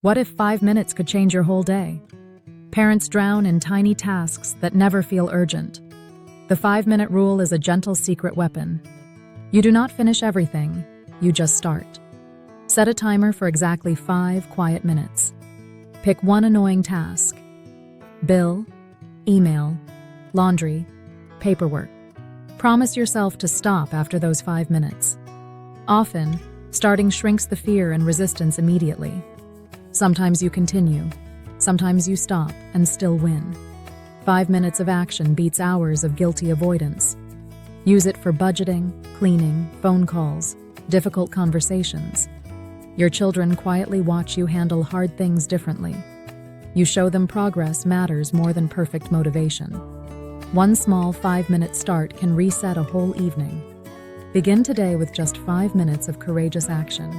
What if 5 minutes could change your whole day? Parents drown in tiny tasks that never feel urgent. The 5-minute rule is a gentle secret weapon. You do not finish everything, you just start. Set a timer for exactly 5 quiet minutes. Pick one annoying task. Bill, email, laundry, paperwork. Promise yourself to stop after those 5 minutes. Often, starting shrinks the fear and resistance immediately. Sometimes you continue, sometimes you stop and still win. 5 minutes of action beats hours of guilty avoidance. Use it for budgeting, cleaning, phone calls, difficult conversations. Your children quietly watch you handle hard things differently. You show them progress matters more than perfect motivation. One small 5-minute start can reset a whole evening. Begin today with just 5 minutes of courageous action.